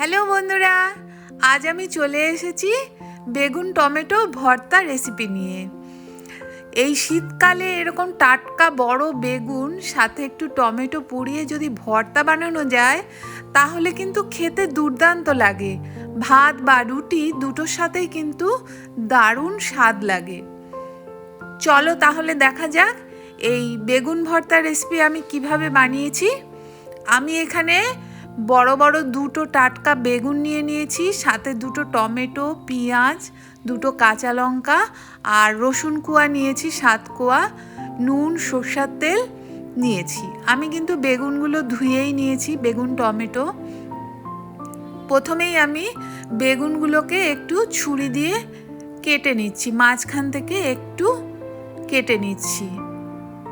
Hello বন্ধুরা, আজ আমি চলে এসেছি বেগুন টমেটো ভর্তা রেসিপি নিয়ে। এই শীতকালে এরকম টাটকা বড় বেগুন সাথে একটু টমেটো পুড়িয়ে যদি ভর্তা বানানো যায় তাহলে কিন্তু খেতে দুর্দান্ত লাগে। ভাত বা রুটি দুটোর সাথেই কিন্তু দারুণ স্বাদ লাগে। চলো তাহলে দেখা যাক এই বেগুন ভর্তা রেসিপি আমি কিভাবে বানিয়েছি। আমি এখানে বড় বড় দুটো টাটকা বেগুন নিয়ে নিয়েছি, সাথে দুটো টমেটো, পেঁয়াজ, দুটো কাঁচা লঙ্কা আর রসুন কোয়া নিয়েছি 7 কোয়া, নুন, সরষের তেল নিয়েছি। আমি কিন্তু বেগুনগুলো ধুয়েই নিয়েছি, বেগুন টমেটো। প্রথমেই আমি বেগুনগুলোকে একটু ছুরি দিয়ে কেটে নিচ্ছি, মাঝখান থেকে একটু কেটে নিচ্ছি।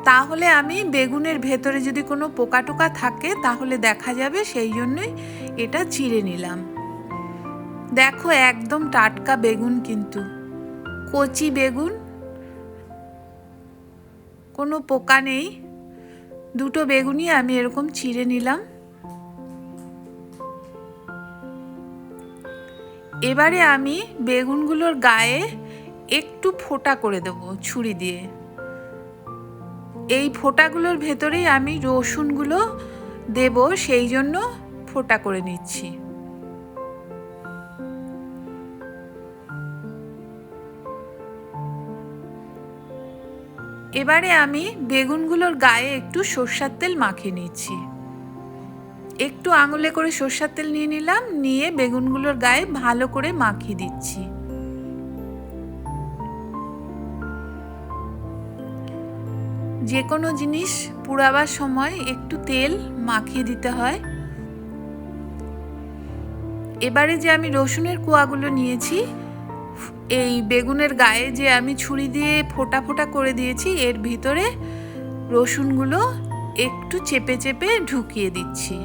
তাহলে আমি বেগুনের ভেতরে যদি কোনো পোকা টোকা থাকে তাহলে দেখা যাবে, সেই জন্যই এটা চিড়ে নিলাম। দেখো একদম টাটকা বেগুন, কিন্তু কচি বেগুন, কোনো পোকা নেই। দুটো বেগুনই আমি এরকম চিড়ে নিলাম। এবারে আমি বেগুনগুলোর গায়ে একটু ফোঁটা করে দেবো ছুরি দিয়ে। এই ফোঁটাগুলোর ভেতরেই আমি রসুনগুলো দেব, সেই জন্য ফোঁটা করে নিচ্ছি। এবারে আমি বেগুনগুলোর গায়ে একটু সরষের তেল মাখিয়ে নিচ্ছি। একটু আঙুলে করে সরষের তেল নিয়ে নিলাম, নিয়ে বেগুনগুলোর গায়ে ভালো করে মাখিয়ে দিচ্ছি। যে কোনো জিনিস পুড়াবার সময় একটু তেল মাখিয়ে দিতে হয়। এবারে যে আমি রসুনের কোয়াগুলো নিয়েছি, এই বেগুনের গায়ে যে আমি ছুরি দিয়ে ফোঁটা ফোঁটা করে দিয়েছি, এর ভিতরে রসুনগুলো একটু চেপে চেপে ঢুকিয়ে দিচ্ছি।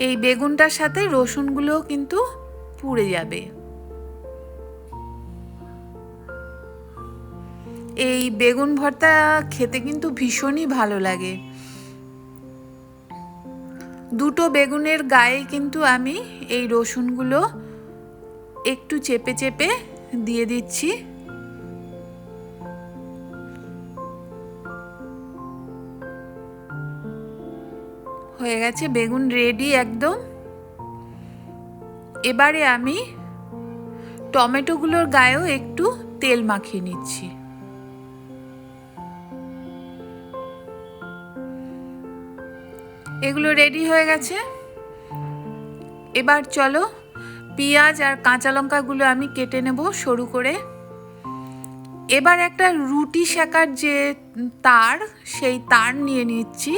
এই বেগুনটার সাথে রসুনগুলোও কিন্তু পুড়ে যাবে। এই বেগুন ভর্তা খেতে কিন্তু ভীষণই ভালো লাগে। দুটো বেগুনের গায়ে কিন্তু আমি এই রসুনগুলো একটু চেপে চেপে দিয়ে দিচ্ছি। হয়ে গেছে, বেগুন রেডি একদম। এবারে আমি টমেটোগুলোর গায়েও একটু তেল মাখিয়ে নিচ্ছি। এগুলো রেডি হয়ে গেছে। এবার চলো পেঁয়াজ আর কাঁচা লঙ্কাগুলো আমি কেটে নেব সরু করে। এবার একটা রুটি সেকার যে তার, সেই তার নিয়ে নিচ্ছি।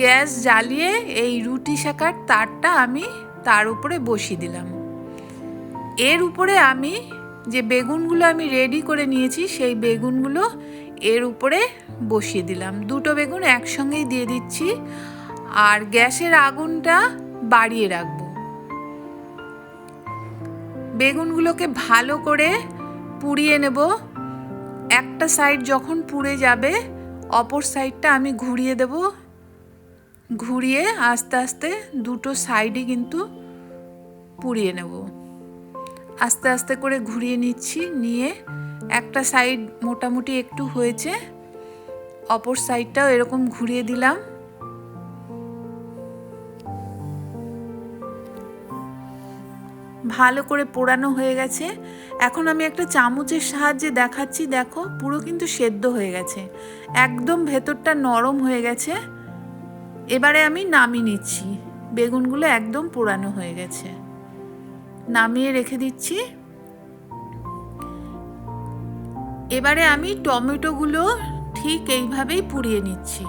গ্যাস জ্বালিয়ে এই রুটি সেকার তারটা আমি তার উপরে বসিয়ে দিলাম। এর উপরে আমি যে বেগুনগুলো আমি রেডি করে নিয়েছি, সেই বেগুনগুলো এর উপরে বসিয়ে দিলাম। দুটো বেগুন একসঙ্গেই দিয়ে দিচ্ছি, আর গ্যাসের আগুনটা বাড়িয়ে রাখবো। বেগুনগুলোকে ভালো করে পুড়িয়ে নেব। একটা সাইড যখন পুড়ে যাবে, অপর সাইডটা আমি ঘুরিয়ে দেব। ঘুরিয়ে আস্তে আস্তে দুটো সাইডই কিন্তু পুড়িয়ে নেব। আস্তে আস্তে করে ঘুরিয়ে নিচ্ছি, নিয়ে একটা সাইড মোটামুটি একটু হয়েছে, অপর সাইডটাও এরকম ঘুরিয়ে দিলাম। ভালো করে পোড়ানো হয়ে গেছে। এখন আমি একটা চামচের সাহায্যে দেখাচ্ছি, দেখো পুরো কিন্তু সেদ্ধ হয়ে গেছে, একদম ভেতরটা নরম হয়ে গেছে। এবারে আমি নামিয়ে নিচ্ছি। বেগুনগুলো একদম পোড়ানো হয়ে গেছে, নামিয়ে রেখে দিচ্ছি। এবারে আমি টমেটোগুলো ঠিক এইভাবেই পুড়িয়ে নিচ্ছি।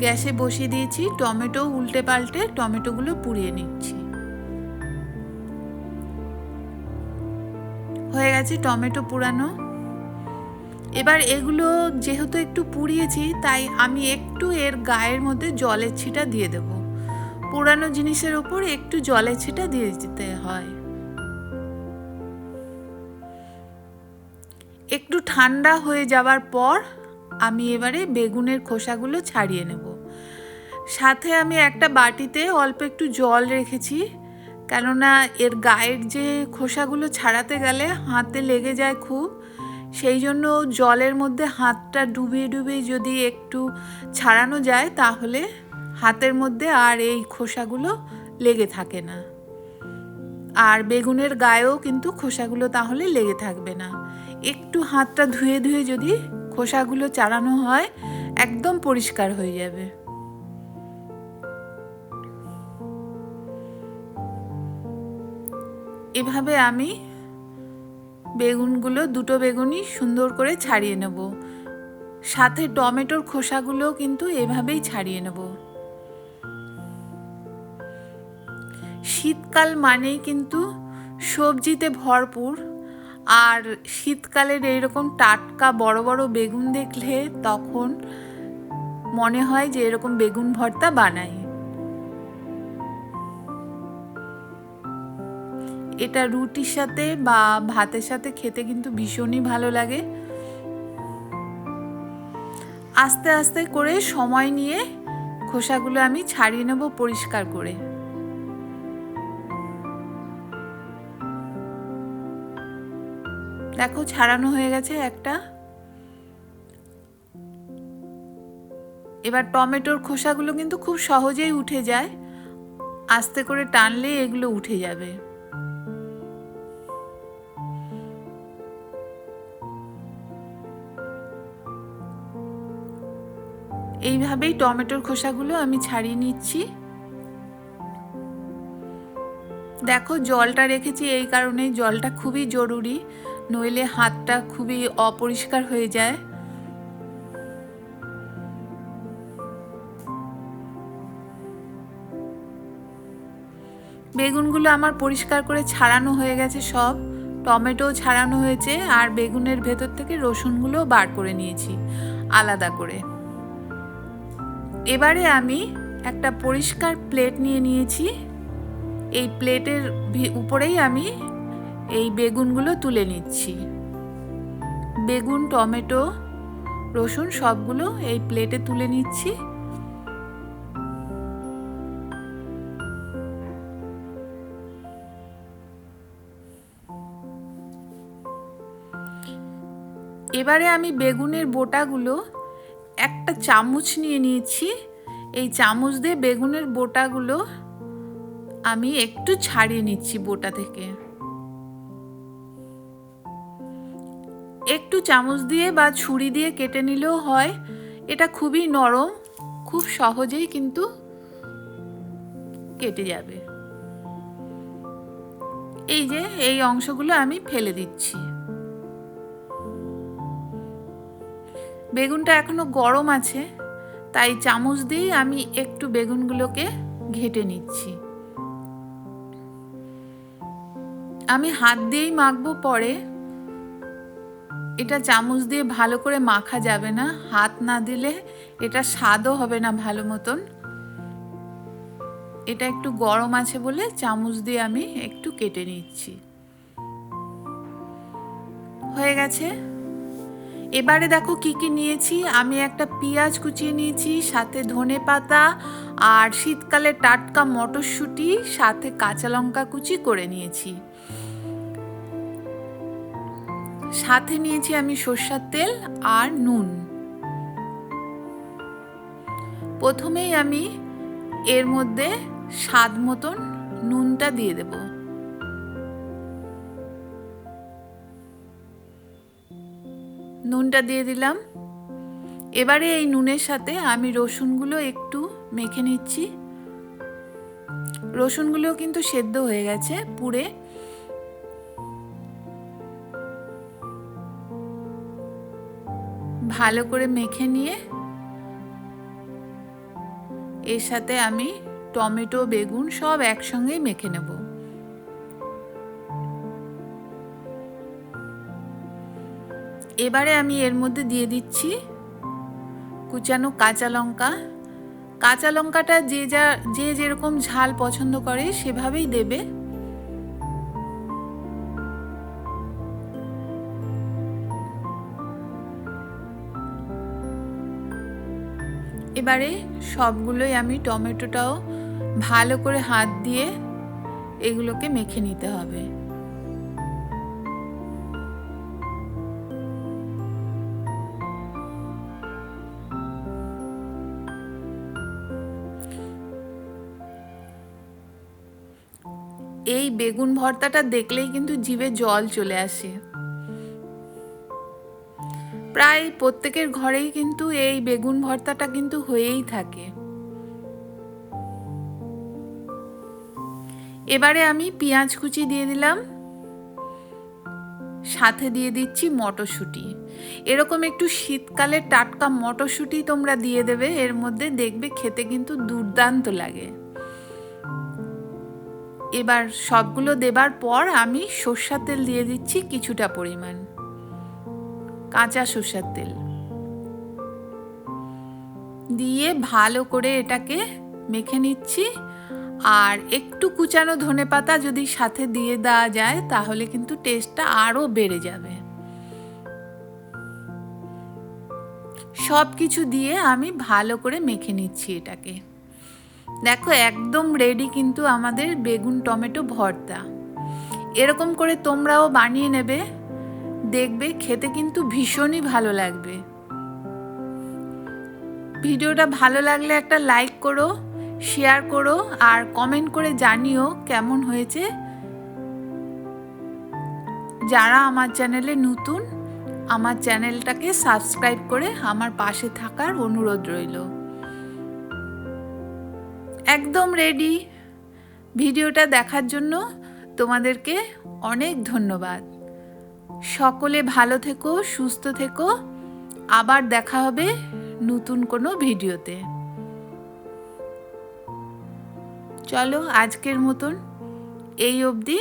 গ্যাসে বসিয়ে দিয়েছি, টমেটো উল্টে পাল্টে টমেটোগুলো পুড়িয়ে নিচ্ছি। হয়ে গেছে টমেটো পোড়ানো। এবার এগুলো যেহেতু একটু পুড়িয়েছি, তাই আমি একটু এর গায়ের মধ্যে জলের ছিটা দিয়ে দেব। পোড়ানো জিনিসের ওপর একটু জলের ছিটা দিয়ে দিতে হয়। একটু ঠান্ডা হয়ে যাওয়ার পর আমি এবারে বেগুনের খোসাগুলো ছাড়িয়ে নেব। সাথে আমি একটা বাটিতে অল্প একটু জল রেখেছি, কেননা এর গায়ের যে খোসাগুলো ছাড়াতে গেলে হাতে লেগে যায় খুব, সেই জন্য জলের মধ্যে হাতটা ডুবিয়ে ডুবিয়ে যদি একটু ছাড়ানো যায় তাহলে হাতের মধ্যে আর এই খোসাগুলো লেগে থাকে না, আর বেগুনের গায়েও কিন্তু খোসাগুলো তাহলে লেগে থাকবে না। একটু হাতটা ধুয়ে ধুয়ে যদি খোসাগুলো ছাড়ানো হয় একদম পরিষ্কার হয়ে যাবে। এভাবে আমি বেগুনগুলো, দুটো বেগুনই সুন্দর করে ছাড়িয়ে নেব। সাথে টমেটোর খোসাগুলো কিন্তু এভাবেই ছাড়িয়ে নেব। শীতকাল মানেই কিন্তু সবজিতে ভরপুর, আর শীতকালের এইরকম টাটকা বড় বড় বেগুন দেখলে তখন মনে হয় যে এরকম বেগুন ভর্তা বানাই। এটা রুটির সাথে বা ভাতের সাথে খেতে কিন্তু ভীষণই ভালো লাগে। আস্তে আস্তে করে সময় নিয়ে খোসাগুলো আমি ছাড়িয়ে নেব পরিষ্কার করে। দেখো ছাড়ানো হয়ে গেছে একটা। এবার টমেটোর খোসাগুলো কিন্তু খুব সহজেই উঠে যায়, আস্তে করে টানলে এগুলো উঠে যাবে। এইভাবেই টমেটোর খোসাগুলো আমি ছাড়িয়ে নিচ্ছি। দেখো জলটা রেখেছি এই কারণে, জলটা খুবই জরুরি, নইলে হাতটা খুবই অপরিষ্কার হয়ে যায়। বেগুনগুলো আমার পরিষ্কার করে ছাড়ানো হয়ে গেছে সব, টমেটো ছাড়ানো হয়েছে, আর বেগুনের ভেতর থেকে রসুনগুলো বার করে নিয়েছি আলাদা করে। এবারে আমি একটা পরিষ্কার প্লেট নিয়ে নিয়েছি, এই প্লেটের উপরেই আমি এই বেগুনগুলো তুলে নিচ্ছি। বেগুন, টমেটো, রসুন সবগুলো এই প্লেটে তুলে নিচ্ছি। এবারে আমি বেগুনের বোটাগুলো একটা চামচ নিয়ে নিয়েছি, এই চামচ দিয়ে বেগুনের বোটাগুলো আমি একটু ছাড়িয়ে নিচ্ছি বোটা থেকে। একটু চামচ দিয়ে বা ছুরি দিয়ে কেটে নিলেও হয়, এটা খুবই নরম, খুব সহজেই কিন্তু কেটে যাবে। এই যে এই অংশগুলো আমি ফেলে দিচ্ছি। বেগুনটা এখনো গরম আছে, তাই চামচ দিয়ে আমি একটু বেগুনগুলোকে ঘেটে নিচ্ছি। আমি হাত দিয়েই মাখবো পরে, এটা চামচ দিয়ে ভালো করে মাখা যাবে না, হাত না দিলে এটা স্বাদও হবে না ভালো মতন। এটা একটু গরম আছে বলে চামচ দিয়ে আমি একটু কেটে নিচ্ছি। হয়ে গেছে। এবারে দেখো কি কি নিয়েছি। আমি একটা পেঁয়াজ কুচিয়ে নিয়েছি, সাথে ধনে পাতা আর শীতকালে টাটকা মটরশুঁটি, সাথে কাঁচা লঙ্কা কুচি করে নিয়েছি। সাথে নিয়েছি আমি সরষের তেল আর নুন। প্রথমেই আমি এর মধ্যে স্বাদ মতন নুনটা দিয়ে দেব। নুনটা দিয়ে দিলাম। এবারে এই নুনের সাথে আমি রসুনগুলো একটু মেখে নিচ্ছি। রসুনগুলো কিন্তু সেদ্ধ হয়ে গেছে পুড়ে। ভালো করে মেখে নিয়ে এর সাথে আমি টমেটো, বেগুন সব একসঙ্গেই মেখে নেব। এবারে আমি এর মধ্যে দিয়ে দিচ্ছি কুচানো কাঁচা লঙ্কা। কাঁচা লঙ্কাটা যে যেরকম ঝাল পছন্দ করে সেভাবেই দেবে। এবারে সবগুলোই আমি টমেটোটাও ভালো করে হাত দিয়ে এগুলোকে মেখে নিতে হবে। এই বেগুন ভর্তাটা দেখলেই কিন্তু জিভে জল চলে আসে। প্রায় প্রত্যেকের ঘরেই কিন্তু এই বেগুন ভর্তাটা কিন্তু হয়েই থাকে। এবারে আমি পেঁয়াজ কুচি দিয়ে দিলাম, সাথে দিয়ে দিচ্ছি মটরশুঁটি। এরকম একটু শীতকালে টাটকা মটরশুঁটি তোমরা দিয়ে দেবে এর মধ্যে, দেখবে খেতে কিন্তু দুর্দান্ত লাগে। এবার সবগুলো দেবার পর আমি সরষের তেল দিয়ে দিচ্ছি কিছুটা পরিমাণ, কাঁচা সরষের তেল দিয়ে ভালো করে এটাকে মেখে নিচ্ছি। আর একটু কুচানো ধনেপাতা যদি সাথে দিয়ে দেওয়া যায় তাহলে কিন্তু টেস্টটা আরও বেড়ে যাবে। সব কিছু দিয়ে আমি ভালো করে মেখে নিচ্ছি এটাকে। দেখো একদম রেডি কিন্তু আমাদের বেগুন টমেটো ভর্তা। এরকম করে তোমরাও বানিয়ে নেবে, দেখবে খেতে কিন্তু ভীষণই ভালো লাগবে। ভিডিওটা ভালো লাগলে একটা লাইক করো, শেয়ার করো আর কমেন্ট করে জানিও কেমন হয়েছে। যারা আমার চ্যানেলে নতুন, আমার চ্যানেলটাকে সাবস্ক্রাইব করে আমার পাশে থাকার অনুরোধ রইল। একদম রেডি। ভিডিওটা দেখার জন্য তোমাদেরকে অনেক ধন্যবাদ। সকলে ভালো থেকো, সুস্থ থেকো। আবার দেখা হবে নতুন কোনো ভিডিওতে। চলো আজকের মতন এই অবধি।